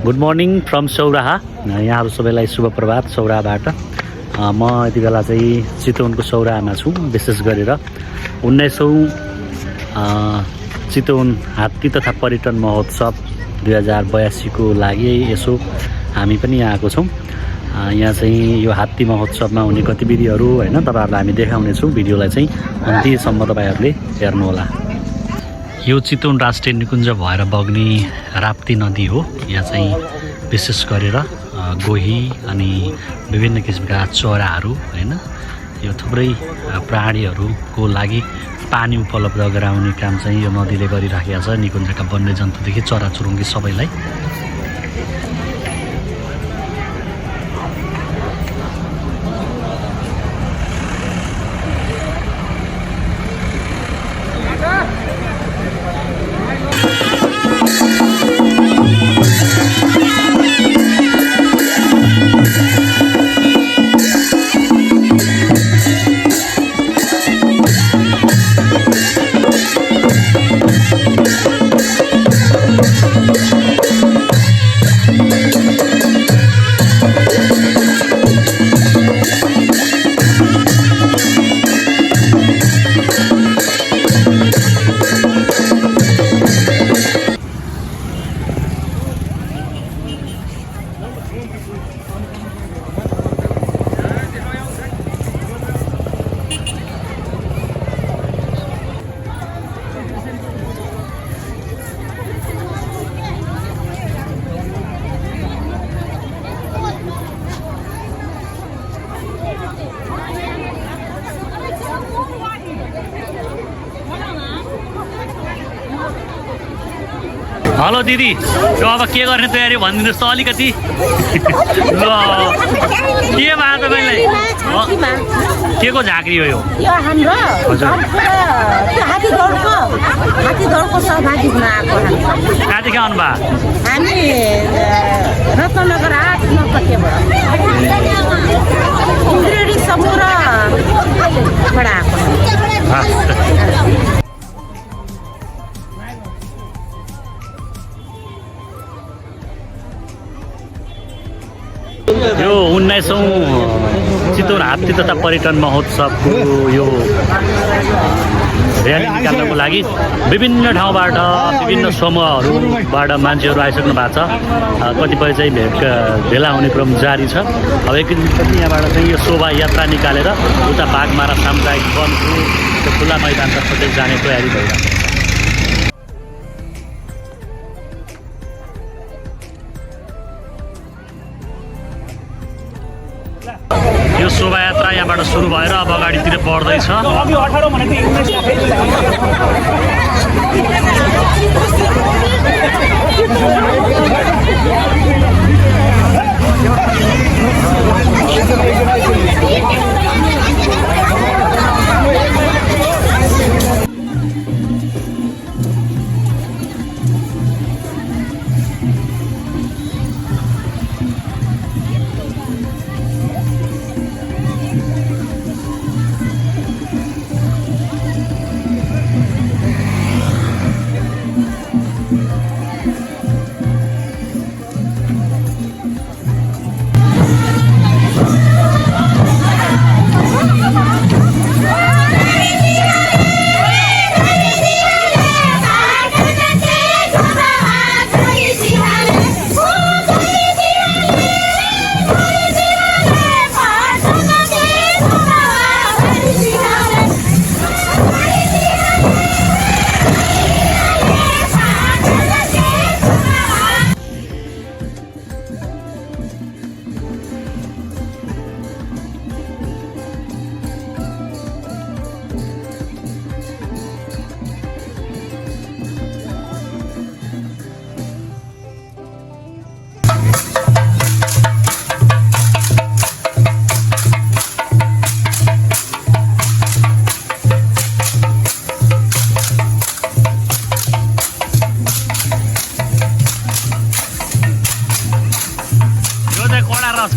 Good morning from Sauraha. यहाँहरू सबैलाई शुभ प्रभात सौराहाबाट। म यति बेला चाहिँ चितवनको सौराहामा छु। विशेष गरेर 19औं चितवन हात्ती तथा पर्यटन महोत्सव 2082 को लागि यसो हामी पनि यहाँ आएको छौँ। यहाँ चाहिँ यो हात्ती महोत्सवमा हुने गतिविधिहरू हैन तपाईहरुलाई हामी देखाउनेछौँ। भिडियोलाई चाहिँ अन्त्यसम्म तपाईहरुले हेर्नुहोला। यो चितवन राष्ट्रिय निकुञ्ज भएर बग्ने राप्ती नदी हो। यहाँ चाहिँ विशेष गरेर गोही अनि विभिन्न किसिमका चराहरू हैन यो थुप्रै प्राणीहरूको लागि पानी उपलब्ध गराउने काम चाहिँ यो नदीले गरिराखेको छ। निकुञ्जका वन्यजन्तुदेखि चराचुरुङ्गी सबैलाई। हेलो दिदी, यो अब के गर्ने तयारी भनिदिनुहोस् त अलिकति। ल के भयो तपाईलाई? के को झाँक्री हो यो? यो हाम्रो हात्ती दौडको सहभागी हुन आएको हामी। कहाँदेखि आउनु भयो? हामी रत्नगर 8 नकटेबाट इन्द्रेडी समूहबाट आएको। यो 19औं चितवन हात्ती तथा पर्यटन महोत्सवको यो र्याली निकाल्नको लागि विभिन्न ठाउँबाट विभिन्न समूहहरूबाट मान्छेहरू आइसक्नु भएको छ। कतिपय चाहिँ भेला हुने क्रम जारी छ। अब एकदिनपछि यहाँबाट चाहिँ यो शोभायात्रा निकालेर उता बाघमारा सामुदायिक वनको त्यो खुल्ला मैदानतर्फ चाहिँ जाने तयारी भइरहेको छ। यो शोभायात्रा यहाँबाट सुरु भएर अब अगाडितिर बढ्दैछ।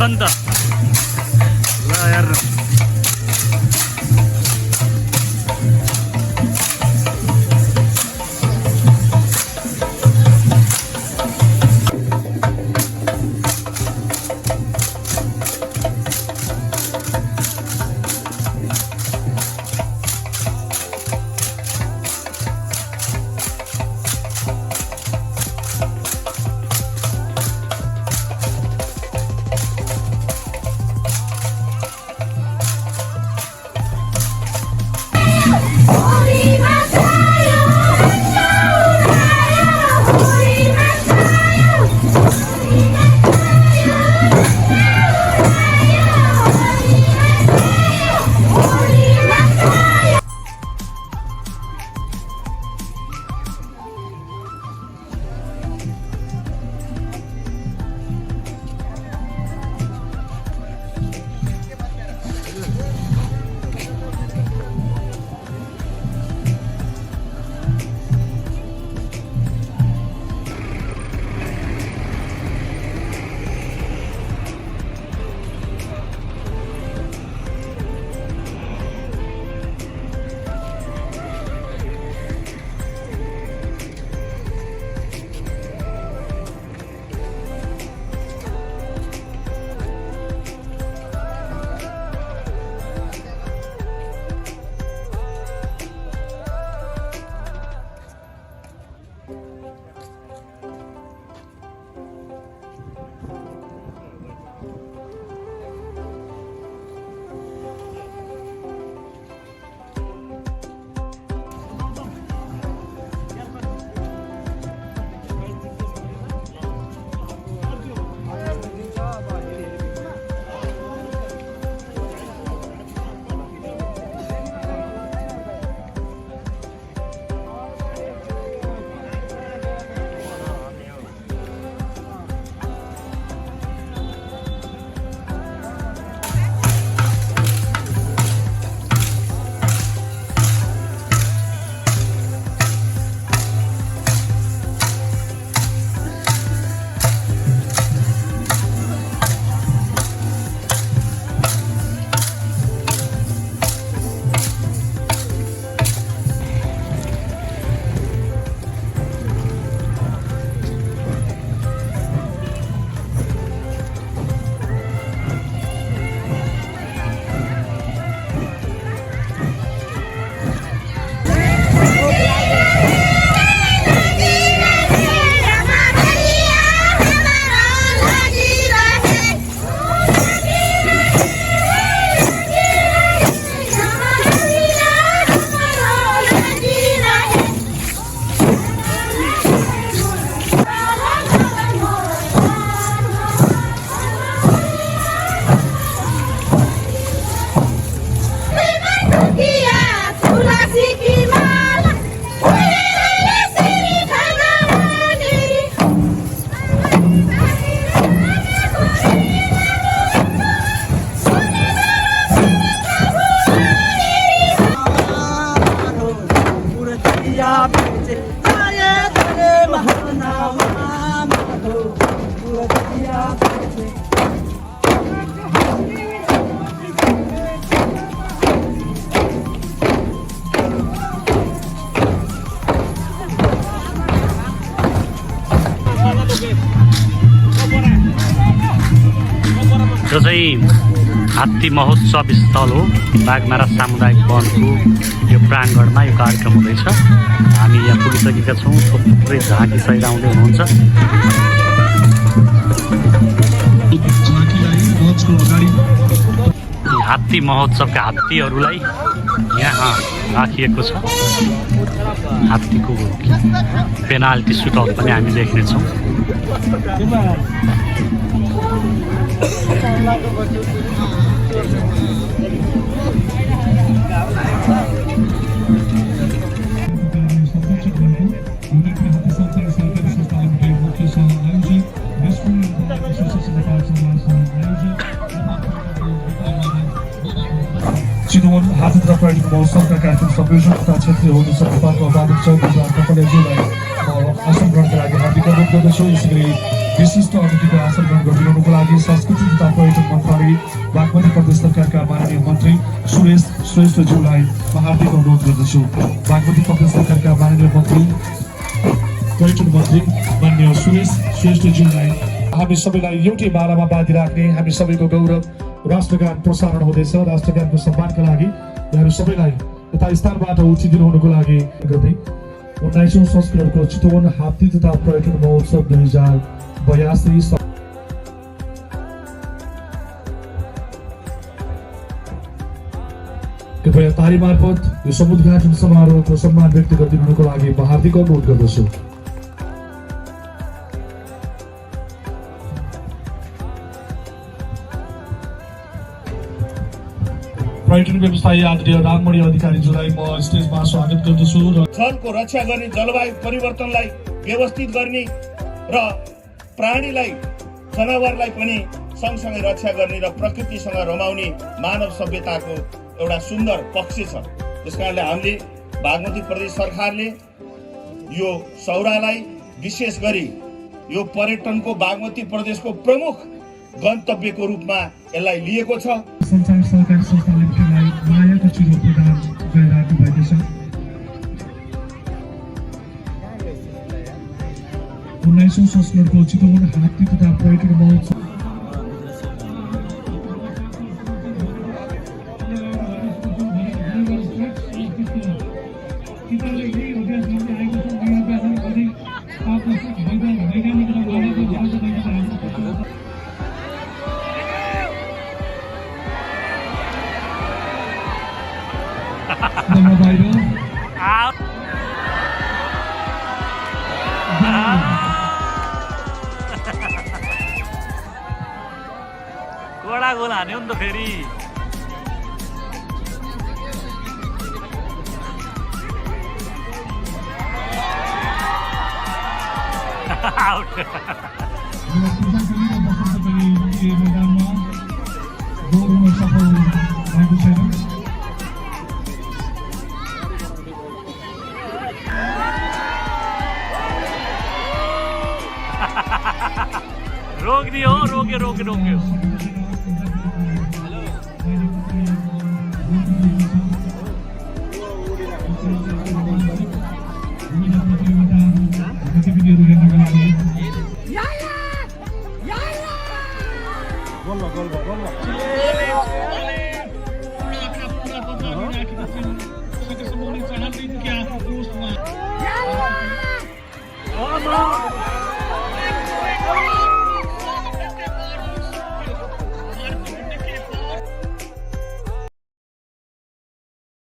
नि त ल यार यो चाहिँ हात्ती महोत्सव स्थल हो बाघमारा सामुदायिक वनको यो प्राङ्गणमा यो कार्यक्रम हुँदैछ। हामी यहाँ पुगिसकेका छौँ। थुप्रै झाँकी सहित आउँदै हुनुहुन्छ। हात्ती महोत्सवका हात्तीहरूलाई यहाँ राखिएको छ। हात्तीको पेनाल्टी सुटआउट पनि हामी देख्नेछौँ। चितवन हात्ती तथा पर्यटन महोत्सवका कार्यक्रम संयोजक तथा क्षेत्रीय हुनु सभाको उपाध्यक्ष चौधरी कपालेज्यूलाई आसन ग्रहणका लागि हार्दिक अनुरोध गर्दछु। यसरी विशिष्ट अतिथिको आसन ग्रहण गरिदिनुको लागि संस्कृति तथा पर्यटन मन्त्रालय बागमती प्रदेश सरकारका माननीय मन्त्री सुरेश श्रेष्ठज्यूलाई म हार्दिक अनुरोध गर्दछु। बागमती प्रदेश सरकारका माननीय मन्त्री पर्यटन मन्त्री माननीय सुरेश श्रेष्ठज्यूलाई हामी सबैलाई एउटै मालामा बाँधिराख्ने हामी सबैको गौरव राष्ट्रगान प्रसारण हुँदैछ। राष्ट्रगानको सम्मानका लागि यहाँहरू सबैलाई यथा स्थानबाट उठिदिनु हुनुको लागि गर्दै 19औं संस्करणको चितवन हात्ती तथा पर्यटन महोत्सव 2082 कृपया ताली मार्फत यो समुद्घाटन समारोहको सम्मान व्यक्त गरिदिनुको लागि म हार्दिक अनुरोध गर्दछु। पर्यटन व्यवसायी आदरणीय राममणि अधिकारीज्यूलाई म स्टेजमा स्वागत गर्दछु। क्षणको रक्षा गर्ने, जलवायु परिवर्तनलाई व्यवस्थित गर्ने र प्राणीलाई जनावरलाई पनि सँगसँगै रक्षा गर्ने र प्रकृतिसँग रमाउने मानव सभ्यताको एउटा सुन्दर पक्ष छ। त्यसकारणले हामीले बागमती प्रदेश सरकारले यो सौरालाई विशेष गरी यो पर्यटनको बागमती प्रदेशको प्रमुख गन्तव्यको रूपमा यसलाई लिएको छ। संचार सहकारी संस्था लिमिटेडलाई मायाको चिरो प्रदान गरिराख्नु भएको छ। 19औं संस्करणको चितवन हात्ती तथा पर्यटन महोत्सव गोडा गोल हान्यो नि त फेरि। आउट। मैदानमा गोल हुन सफल भएको छैन। रोक दियो, रोक्यो। Vamos!